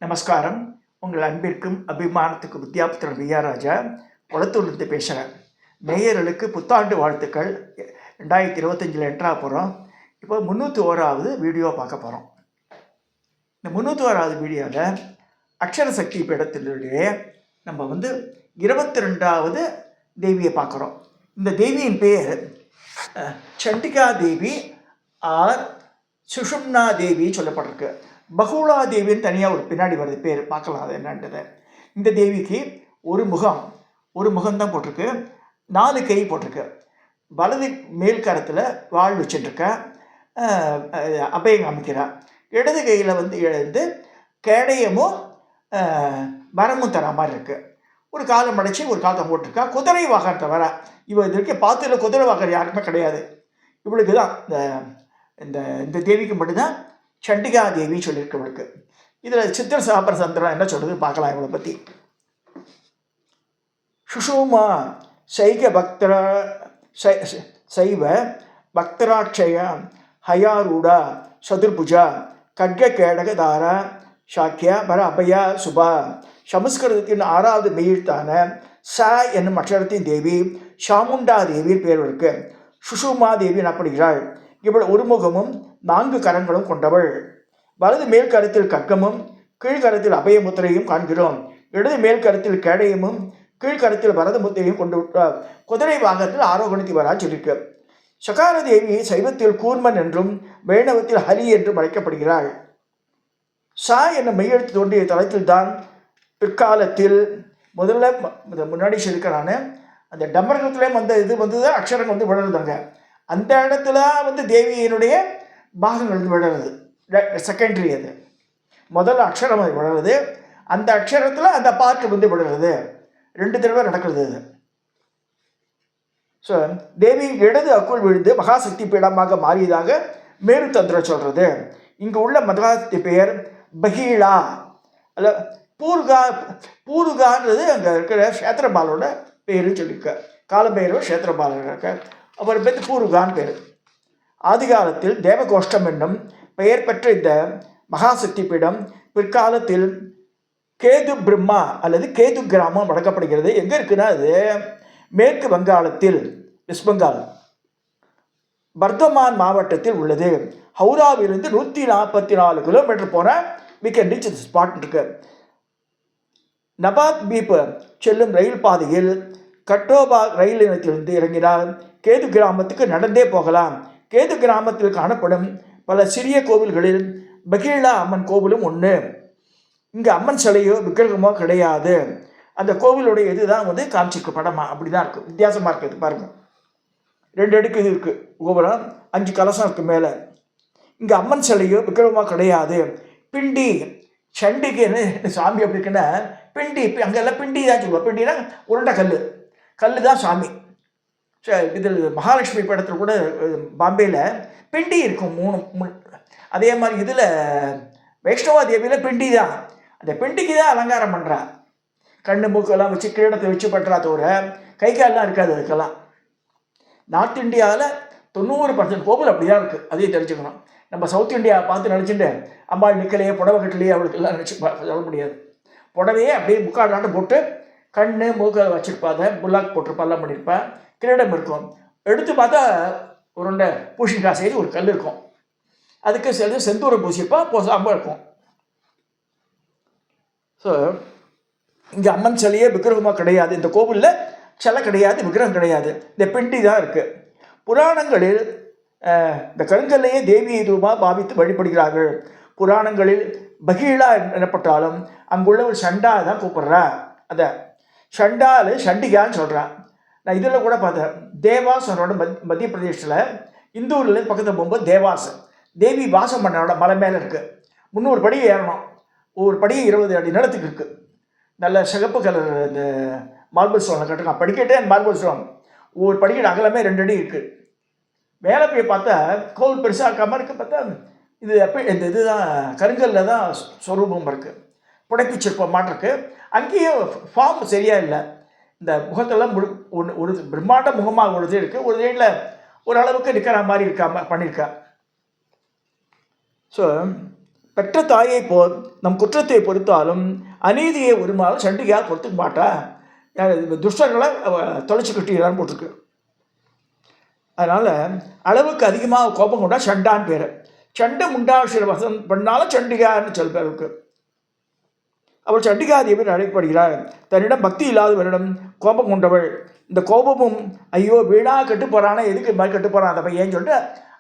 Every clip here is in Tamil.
நமஸ்காரம். உங்கள் அன்பிற்கும் அபிமானத்துக்கும் வித்யாபுத்திரன் விஆர் ராஜா குளத்தூர்லேருந்து பேசுகிறேன். நேயர்களுக்கு புத்தாண்டு வாழ்த்துக்கள். 2025 என்ட்ரா போகிறோம். இப்போ 301வது வீடியோ பார்க்க போகிறோம். இந்த 301வது வீடியோவில் அக்ஷர சக்தி பீடத்தினுடைய நம்ம 22வது தேவியை பார்க்குறோம். இந்த தேவியின் பேர் சண்டிகா தேவி ஆர் சுஷும்னா தேவி சொல்லப்பட்டிருக்கு. பகுலா தேவின்னு தனியாக ஒரு பின்னாடி வருது பேர், பார்க்கலாம் அது என்னன்றது. இந்த தேவிக்கு ஒரு முகம்தான் போட்டிருக்கு, 4 கை போட்டிருக்கு. வலது மேல் கரத்தில் வாழ் வச்சுட்டுருக்க, அபயம் காமிக்கிறார். இடது கையில் எழுந்து கேடயமும் மரமும் தர மாதிரி இருக்குது. ஒரு காலம் அடைச்சி ஒரு காலத்தை போட்டிருக்கா. குதிரை வாகனத்தை வர இவ இது வரைக்கும் பார்த்துல குதிரை வாகனம் யாருக்குமே கிடையாது. இவளுக்கு தான் இந்த இந்த தேவிக்கு மட்டும்தான் சண்டிகா தேவி சொல்லியிருக்கவளுக்கு. இதில் சித்திர சாபர சந்திரன் என்ன சொல்கிறது பார்க்கலாம் இவளை பற்றி. சுஷுமா சைவ பக்தராட்சய ஹயாரூடா சதுர்புஜா கட்க கேடகதாரா சாக்கியா பர அபயா சுபா. சமஸ்கிருதத்தின் 6வது மெய்யெழுத்தான ச என்னும் அக்ஷரத்தின் தேவி சாமுண்டா தேவியின் பேர் இருக்கு. சுஷுமா தேவி எனப்படுகிறாள். இவள் ஒரு முகமும் 4 கரங்களும் கொண்டவள். வலது மேல் கருத்தில் கக்கமும் கீழ்கரத்தில் அபயமுத்திரையும் காண்கிறோம். இடது மேல் கருத்தில் கேடயமும் கீழ்கரத்தில் வரத முத்திரையும் கொண்டு விட்டார். குதிரை வாகனத்தில் ஆரோகணத்தி வரா சொல்லியிருக்கு. சகார தேவி சைவத்தில் கூர்மன் என்றும் வைணவத்தில் ஹரி என்றும் அழைக்கப்படுகிறாள். சா என்னும் மெய்யெழுத்து தோன்றிய தளத்தில் தான் பிற்காலத்தில் முதல்ல முன்னாடி சொல்லிக்கிறான அந்த டம்பரகத்திலே இது அக்ஷரம் விழுறதாங்க. அந்த இடத்துல தேவியினுடைய பாகங்கள் விழுறது செகண்டரி. அது முதல்ல அக்ஷரம் அது விழுறது, அந்த அக்ஷரத்தில் அந்த பாட்டு விழுறது. 2 தடவை நடக்கிறது அது. ஸோ தேவி இடது அக்குள் விழுந்து மகாசக்தி பீடமாக மாறியதாக மேரு தந்திரம் சொல்கிறது. இங்கு உள்ள மகாசக்தி பெயர் பகீழா அல்ல பூருகான்றது அங்கே இருக்கிற க்ஷேத்திரபாலோட பேருன்னு சொல்லியிருக்க. காலபைரவர் க்ஷேத்திரபாலர் இருக்க, அவர் பேர் பூருகான் பேர். ஆதிகாலத்தில் தேவகோஷ்டம் என்னும் பெயர் பெற்ற இந்த மகாசக்தி பீடம் பிற்காலத்தில் கேது பிரம்மா அல்லது கேது கிராமம் வழங்கப்படுகிறது. எங்கே இருக்குன்னா அது மேற்கு வங்காளத்தில், வெஸ்ட் பெங்கால் பர்தமான் மாவட்டத்தில் உள்ளது. ஹவுராவிலிருந்து 144 கிலோமீட்டர் போனால் we can reach the spot இருக்கு. நபாத் பீப் செல்லும் ரயில் பாதையில் கட்டோபா ரயில் நிலையத்திலிருந்து இறங்கினால் கேது கிராமத்துக்கு நடந்தே போகலாம். கேது கிராமத்தில் காணப்படும் பல சிறிய கோவில்களில் பகீழா அம்மன் கோவிலும் ஒன்று. இங்கே அம்மன் சிலையோ விக்கிரகமோ கிடையாது. அந்த கோவிலுடைய இதுதான் காமிச்சிருக்கு படமா, அப்படி தான் இருக்குது. வித்தியாசமாக இருக்குது பாருங்கள். 2 அடுக்கு இது இருக்குது கோபுரம், 5 கலசம் இருக்குது மேலே. இங்கே அம்மன் சிலையோ விக்கிரகமோ கிடையாது. பிண்டி சண்டிகைன்னு சாமி அப்படி இருக்குன்னா பிண்டி, அங்கெல்லாம் பிண்டி தான் சொல்லுவோம். பிண்டினா உருண்டை கல் தான் சாமி. இதில் மகாலட்சுமி படத்தில் கூட பாம்பேயில் பிண்டி இருக்கும் 3. அதே மாதிரி இதில் வைஷ்ணவா தேவியில் பிண்டி தான். அந்த பிண்டிக்கு தான் அலங்காரம் பண்ணுறா. கண்ணு மூக்கெல்லாம் வச்சு கிரீடத்தை வச்சு பண்ணுறா தவிர கை காலெலாம் இருக்காது. அதுக்கெல்லாம் நார்த் இந்தியாவில் 90% கோவில் அப்படி தான் இருக்குது. அதையும் தெரிஞ்சுக்கணும். நம்ம சவுத் இந்தியா பார்த்து நினச்சிட்டு அம்மாள் நிற்கலையே புடவை கட்டலையே அவளுக்கு எல்லாம் நினச்சி சொல்ல முடியாது. புடவையே அப்படியே முக்காடாண்டு போட்டு கண்ணு மூக்க வச்சுருப்பாத, புல்லாக் போட்டிருப்பா, எல்லாம் பண்ணியிருப்பா, கிரீடம் இருக்கும். எடுத்து பார்த்தா உருண்டை பூஷணிக்காய் செய்து ஒரு கல் இருக்கும். அதுக்கு சேர்ந்து செந்தூரம் பூசிப்பா போசாமல் இருக்கும். ஸோ இங்கே அம்மன் சிலையே விக்கிரகமாக கிடையாது. இந்த கோவிலில் சிலை கிடையாது, விக்கிரகம் கிடையாது. இந்த பிண்டி தான் இருக்குது. புராணங்களில் இந்த கருங்கல்லையே தேவி ரூபா பாவித்து வழிபடுகிறார்கள். புராணங்களில் பகீழா எனப்பட்டாலும் அங்குள்ள ஒரு சண்டா தான் கூப்பிட்றா. அதை சண்டாலு சண்டிகான்னு சொல்கிறான். நான் இதில் கூட பார்த்தேன். தேவாசனோட மத்திய பிரதேசத்தில் இந்தூரில் பக்கத்தில் போகும்போது தேவாசன் தேவி வாசம் பண்ணோட மலை மேலே இருக்குது. 300 படி ஏறணும். ஒவ்வொரு படியும் 20 அடி நிலத்துக்கு இருக்குது. நல்ல சிகப்பு கலர் இந்த மார்பிள் ஸ்டோனில் கட்டுருக்கான். படிக்கட்டே மார்பிள் ஸ்டோன். ஒவ்வொரு படிக்கட்டு அகலமே 2 அடி இருக்குது. மேலே போய் பார்த்தா கோவில் பெருசாக இருக்காமல் இருக்குது. பார்த்தா இது இந்த இதுதான் கருங்கல்ல தான் ஸ்வரூபம் இருக்குது. புடைப்பு சிற்பம் மாட்டிருக்கு. அங்கேயும் ஃபார்ம் சரியாக இல்லை. இந்த முகத்தெல்லாம் ஒரு பிரம்மாண்ட முகமாக ஒரு இது இருக்குது. ஒரு சைடில் ஓரளவுக்கு நிற்கிற மாதிரி பண்ணியிருக்கா. ஸோ பெற்ற தாயை போல் நம் குற்றத்தை பொறுத்தாலும் அநீதியை ஒரு நாள் சண்டிகையாக பொறுத்துக்க மாட்டா. துஷ்டர்களை தொலைச்சி கட்டிக்கிறான்னு போட்டிருக்கு. அதனால் அளவுக்கு அதிகமாக கோபம் கொண்டா சண்டான்னு பேர். சண்டை முண்டாசிரவசம் பண்ணாலும் சண்டிகான்னு சில பேருக்கு. அவள் சண்டிகாதேவி அழைக்கப்படுகிறாள். தன்னிடம் பக்தி இல்லாதவரிடம் கோபம் கொண்டவள். இந்த கோபமும் ஐயோ வீணாக கெட்டு போகிறானா, எதுக்கு மாதிரி கெட்டு போகிறான் அந்த பையன் சொல்லிட்டு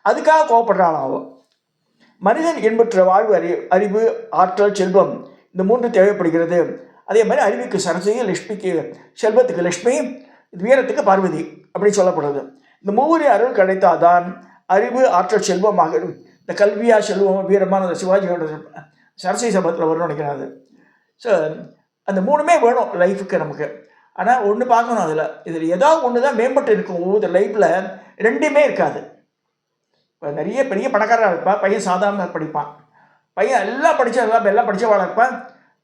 அதுக்காக கோபப்படுறாளாம் அவள். மனிதன் என்பற்ற வாழ்வு அறிவு, ஆற்றல், செல்வம் இந்த 3 தேவைப்படுகிறது. அதே மாதிரி அறிவுக்கு சரஸ்வதி, லட்சுமிக்கு செல்வத்துக்கு லட்சுமி, வீரத்துக்கு பார்வதி அப்படி சொல்லப்படுறது. இந்த 3 அருள் கிடைத்தால்தான் அறிவு, ஆற்றல், செல்வமாக இந்த கல்வியா செல்வம் வீரமான சிவாஜியோட சரஸ்வதி சபத்தில் வரும்னு நினைக்கிறாரு. ஸோ அந்த 3மே வேணும் லைஃபுக்கு நமக்கு. ஆனால் ஒன்று பார்க்கணும், இதில் ஏதாவது ஒன்று தான் மேம்பட்டு இருக்கும். ஒவ்வொரு லைஃப்பில் 2மே இருக்காது. இப்போ நிறைய பெரிய பணக்காரராக இருப்பான், பையன் சாதாரண படிப்பான். பையன் எல்லாம் படித்தவாளாக இருப்பான்.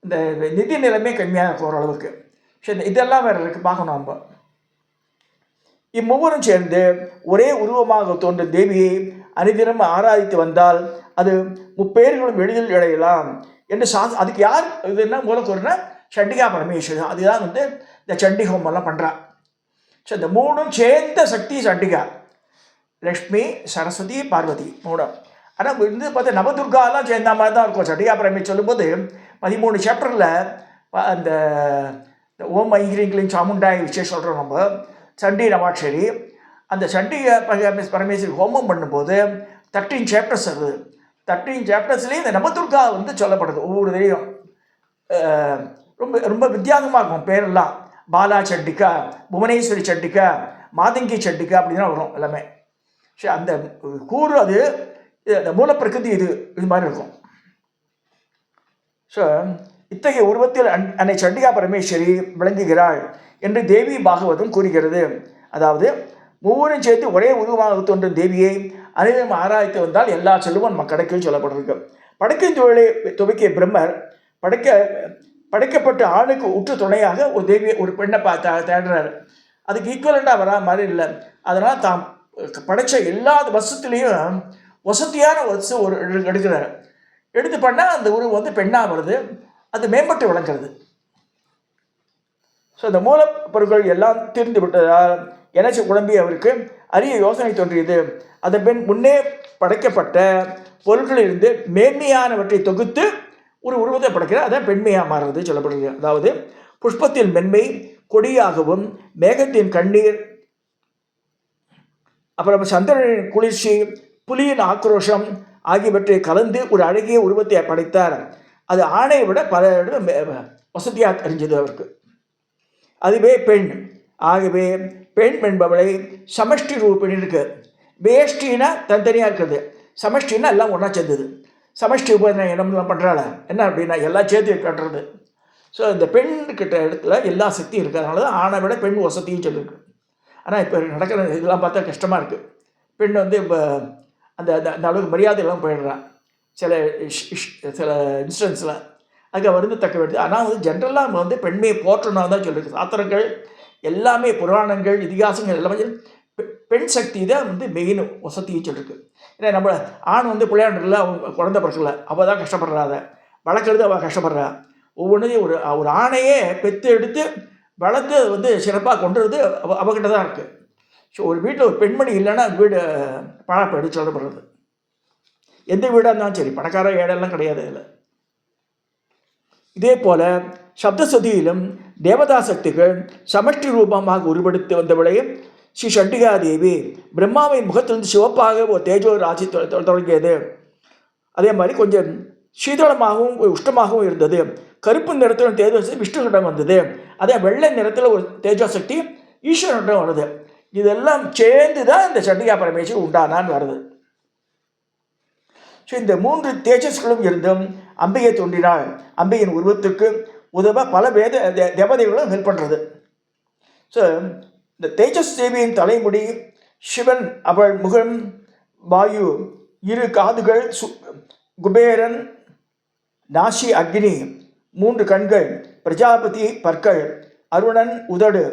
இந்த நிதி நிலைமை கம்மியாக இருக்கும் ஓரளவுக்கு. சரி, இதெல்லாம் வேறு இருக்குது பார்க்கணும் நம்ம. இம்மூவரும் சேர்ந்து ஒரே உருவமாக தோன்றும் தேவியை அனுதினம் ஆராதித்து வந்தால் அது முப்பேர்களும் எளிதில் இடையலாம் என்று அதுக்கு யார் இது என்ன மூலக்கூறுனா சண்டிகா பரமேஸ்வரன். அதுதான் இந்த சண்டி ஹோமெல்லாம் பண்ணுறான். ஸோ இந்த 3ம் சேர்ந்த சக்தி சண்டிகா. லக்ஷ்மி, சரஸ்வதி, பார்வதி 3. ஆனால் பார்த்தா நவதுர்காலாம் சேர்ந்த மாதிரி தான் இருக்கும். சண்டிகா பரமேஸ்வரன் சொல்லும்போது 13 சாப்டரில் அந்த ஓம் ஐங்கிரிங்களின் சாமுண்டாய் விஷயம் சொல்கிறோம் நம்ம. சண்டி நவாட்சரி அந்த சண்டி பரமேஸ்வரி ஹோமம் பண்ணும்போது 13 சாப்டர்ஸ் வருது. 13 சாப்டர்ஸ்லேயும் இந்த நவதுர்கா சொல்லப்படுது. ஒவ்வொரு இதையும் ரொம்ப ரொம்ப வித்தியாசமாக இருக்கும் பேரெல்லாம். பாலா சண்டிகா, புவனேஸ்வரி சண்டிகா, மாதங்கி சண்டிகா அப்படின்னா வரும் எல்லாமே. சரி, அந்த கூறு அது அந்த மூலப்பிரகிருதி இது மாதிரி இருக்கும். ஸோ இத்தகைய உருவத்தில் அன்னை சண்டிகா பரமேஸ்வரி விளங்குகிறாள் என்று தேவி பாகவதம் கூறுகிறது. அதாவது 3ம் சேர்த்து ஒரே உருவமாக தோன்றும் தேவியை அனைவரும் ஆராய்த்து வந்தால் எல்லா செல்வம் நம்ம கிடைக்கும் சொல்லப்பட்டிருக்கு. படைக்கும் தொழிலை துவக்கிய பிரம்மர் படைக்கப்பட்ட ஆணுக்கு உற்ற துணையாக ஒரு தேவியை, ஒரு பெண்ணை தேடுறாரு. அதுக்கு ஈக்குவலண்டாக வரா மாதிரி இல்லை. அதனால் தாம் படைத்த எல்லா வசத்துலேயும் வசதியான வசு ஒரு எடுக்கிறார். எடுத்து பண்ணால் அந்த உருவம் பெண்ணாக வருது. அது மேம்பட்டு விளங்குறது. ஸோ இந்த மூலப்பொருட்கள் எல்லாம் தீர்ந்து விட்டதால் எனச்சி குழம்பி அவருக்கு அரிய யோசனை தோன்றியது. அதன் பின் முன்னே படைக்கப்பட்ட பொருட்களிலிருந்து மேன்மையானவற்றை தொகுத்து ஒரு உருவத்தை படைக்கிறார். அதான் பெண்மையாக மாறுறது சொல்லப்படுகிறது. அதாவது புஷ்பத்தின் மென்மை கொடியாகவும், மேகத்தின் கண்ணீர், அப்புறம் சந்திரனின் குளிர்ச்சி, புலியின் ஆக்ரோஷம் ஆகியவற்றை கலந்து ஒரு அழகிய உருவத்தை படைத்தார். அது ஆணையை விட பல வசதியாக தெரிஞ்சது அவருக்கு. அதுவே பெண். ஆகவே பெண் என்பவளை சமஷ்டி ரூபிணி இருக்கு. வேஷ்டினா தனித்தனியாக இருக்கிறது, சமஷ்டின்னா எல்லாம் ஒன்றா சேர்ந்தது. சமஷ்டி உபநயம் என்னெல்லாம் பண்ணுறாள் என்ன அப்படின்னா எல்லாம் சேர்த்து கட்டுறது. ஸோ இந்த பெண்கிட்ட இடத்துல எல்லா சக்தியும் இருக்கிறதுனால தான் ஆணை விட பெண் வசதியும் சொல்லியிருக்கு. ஆனால் இப்போ நடக்கிற இதெல்லாம் பார்த்தா கஷ்டமாக இருக்குது. பெண் இப்போ அந்த அந்த அளவுக்கு மரியாதையெல்லாம் போயிடுறான் சில இன்ஸ்டன்ஸில். அதுக்கு தக்க வேண்டியது. ஆனால் ஜென்ரலாக நம்ம பெண்மையை போற்றணும் தான் சொல்லியிருக்கு. சாத்திரங்கள் எல்லாமே, புராணங்கள், இதிகாசங்கள் எல்லாமே பெண் சக்தி தான் மெயின் வசதியும் சொல்லியிருக்கு. ஏன்னா நம்ம ஆண் பிள்ளையாண்டில் அவங்க குழந்தை பிறக்கல, அவள் தான் கஷ்டப்படுறாத, வளர்க்குறது அவள் கஷ்டப்படுறா. ஒவ்வொன்றையும் ஒரு ஆணையே பெற்று எடுத்து வளர்த்து சிறப்பாக கொண்டுறது அவகிட்ட தான் இருக்குது. ஸோ ஒரு வீட்டில் ஒரு பெண்மணி இல்லைன்னா அந்த வீடு பாழப்படி சொல்லப்படுறது. எந்த வீடாக இருந்தாலும் சரி, பணக்கார ஏடெல்லாம் கிடையாது இதில். இதே போல் சப்தசதியிலும் தேவதா சக்திகள் சமஷ்டி ரூபமாக உருவெடுத்து வந்தவளே ஸ்ரீ சண்டிகாதேவி. பிரம்மாவின் முகத்திலிருந்து சிவப்பாக ஒரு தேஜோ ராசி தொடங்கியது. அதே மாதிரி கொஞ்சம் சீதளமாகவும் உஷ்டமாகவும் இருந்தது. கருப்பு நிறத்தில் தேஜோசக்தி விஷ்ணுவிடம் வந்தது. அதே வெள்ளை நிறத்தில் ஒரு தேஜோசக்தி ஈஸ்வரனிடம் வருது. இதெல்லாம் சேர்ந்து தான் இந்த சண்டிகா பரமேஸ்வரி உண்டானான்னு வருது. ஸோ இந்த 3 தேஜஸ்களும் இருந்தும் அம்பிகை தோன்றினாள். அம்பிகையின் உருவத்துக்கு உதவ பல தேவதைகளும் ஹெல்ப் பண்ணுறது. ஸோ இந்த தேஜஸ் தேவியின் தலைமுடி, சிவன் அவள் முகம், வாயு, 2 காதுகள், குபேரன் நாசி அக்னி, 3 கண்கள், பிரஜாபதி பற்கள், அருணன் உதடு,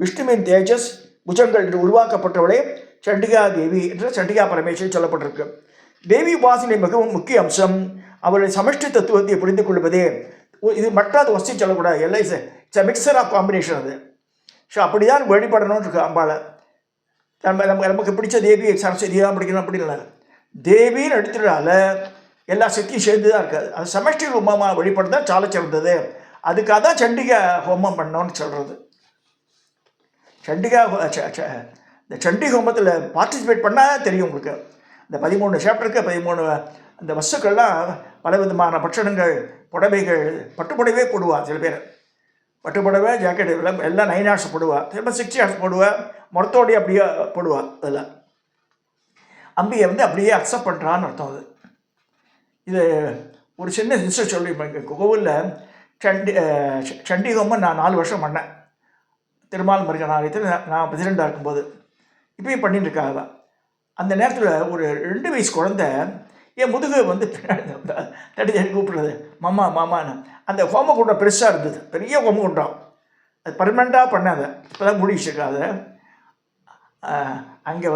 விஷ்ணுவின் தேஜஸ் புஜங்கள் என்று உருவாக்கப்பட்டவளே சண்டிகா தேவி என்று சண்டிகா பரமேஸ்வரி சொல்லப்பட்டிருக்கு. தேவி உபாசனை மிகவும் முக்கிய அம்சம். அவருடைய சமஷ்டி தத்துவத்தை புரிந்து கொள்வதே. இது மற்றது வசதி சொல்லக்கூடாது, எல்லாம் இட்ஸ் மிக்சர் ஆஃப் காம்பினேஷன் அது. ஸோ அப்படி தான் வழிபடணும்னு இருக்கு அம்பாளை. நமக்கு பிடிச்ச தேவி சரஸ்வதி தான் பிடிக்கணும் அப்படி இல்லை. தேவின்னு எடுத்துட்டால எல்லா சக்தியும் சேர்ந்து தான் இருக்காது. அது சமஷ்டி ஹோமமாக வழிபடுறது தான் சால சிறந்தது. அதுக்காக தான் சண்டிகா ஹோமம் பண்ணோன்னு சொல்கிறது. சண்டிகா இந்த சண்டி ஹோமத்தில் பார்ட்டிசிபேட் பண்ணால் தெரியும் உங்களுக்கு. இந்த 13 சாப்டருக்கு 13 அந்த வஸ்துக்கள்லாம் பல விதமான பட்சணங்கள், புடவைகள், பட்டுப்புடவே போடுவாள் சில பேர். பட்டுப்புடவை, ஜாக்கெட் எல்லாம் 9 ஹார்ஸ் போடுவாள், திரும்ப 60 ஹார்ஸ் போடுவாள், மொத்தோடைய அப்படியே போடுவாள். அதெல்லாம் அம்பியை அப்படியே அக்செப்ட் பண்ணுறான்னு அர்த்தம். அது இது ஒரு சின்ன ஹிஸ்டரி சொல்லி, எங்கள் கோவிலில் சண்டி ஹோமம் நான் 4 வருஷம் பண்ணேன். திருமால் முருகன் ஆலயத்தில் நான் பிரசிடெண்ட்டாக இருக்கும்போது. இப்பயும் பண்ணிட்டு இருக்காங்க. அந்த நேரத்தில் ஒரு 2 வயசு குழந்தை என் முதுகு தட்டி தட்டி கூப்பிடுறது, மாமா மாமான்னு. அந்த ஹோமகுண்டம் பெருசாக இருந்தது, பெரிய ஹோமகுண்டம். அது பர்மனெண்ட்டாக பண்ணாத, இப்போ தான் முடிச்சிருக்காத. அங்கே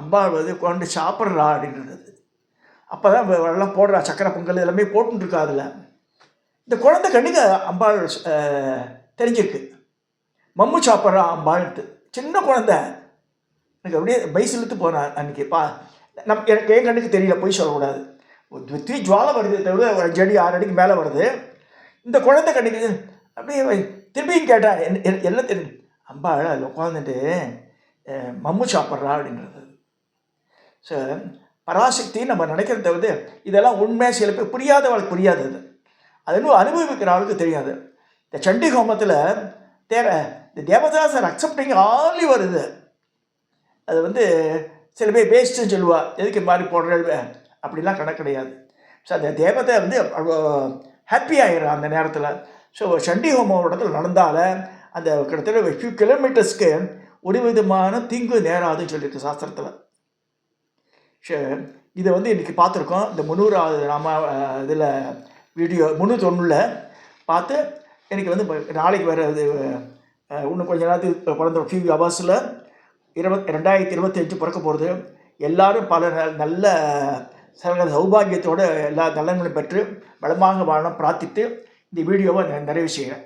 அம்பாள் கொண்டு சாப்பிட்றா அப்படின்றது. அப்போ தான் எல்லாம் போடுறா, சக்கரை பொங்கல் எல்லாமே போட்டுருக்கா. அதில் இந்த குழந்தை கண்ணுக்கு அம்பாள் தெரிஞ்சிருக்கு, மம்மு சாப்பிட்றா அம்பாள்ட்டு. சின்ன குழந்தை எனக்கு அப்படியே பைசிலுத்து போனேன் அன்றைக்கி. எனக்கு என் கண்ணுக்கு தெரியல, போய் சொல்லக்கூடாது. தீ ஜுவாலை வருது, தவிர ஒரு 5 அடி 6 அடிக்கு மேலே வருது. இந்த குழந்தை கண்ணுக்கு அப்படியே திரும்பியும் கேட்டேன், எல்லாம் தெரியும். அம்பாள் அதில் உட்காந்துட்டு மம்மு சாப்பிட்றா அப்படின்றது. ஸோ பராசக்தி நம்ம நினைக்கிறத இதெல்லாம் உண்மையாக சில பேர் புரியாதவளுக்கு புரியாது. அது இன்னும் அனுபவிக்கிற ஆளுக்கு தெரியாது. இந்த சண்டி ஹோமத்தில் இந்த தேவதாஸ் ஆர் அக்செப்டிங் ஆலி வருது. அது சில பேர் வேஸ்ட்டுன்னு சொல்லுவாள், எதுக்கு மாதிரி போடுற அப்படிலாம் கணக்கு கிடையாது. ஸோ அந்த தேவதை ஹாப்பி ஆகிடுறான் அந்த நேரத்தில். ஸோ சண்டி ஹோமம் இடத்துல நடந்தால் அந்த கிட்டத்தட்ட ஃபியூ கிலோமீட்டர்ஸ்க்கு ஒரு விதமான தீங்கு நேராதுன்னு சொல்லியிருக்கு சாஸ்திரத்தில். ஸோ இதை இன்றைக்கி பார்த்துருக்கோம். இந்த 300வது இதில் வீடியோ 390 பார்த்து எனக்கு நாளைக்கு வேறு இது இன்னும் கொஞ்ச நேரத்துக்கு பிறந்த ஃபியூ ஹவர்ஸில் 2025 பிறக்க போகிறது. எல்லோரும் பல நல்ல சௌபாகியத்தோடு எல்லா நலன்களும் பெற்று வளமாக வாழணும் பிரார்த்தித்து இந்த வீடியோவை நிறைவு செய்கிறேன்.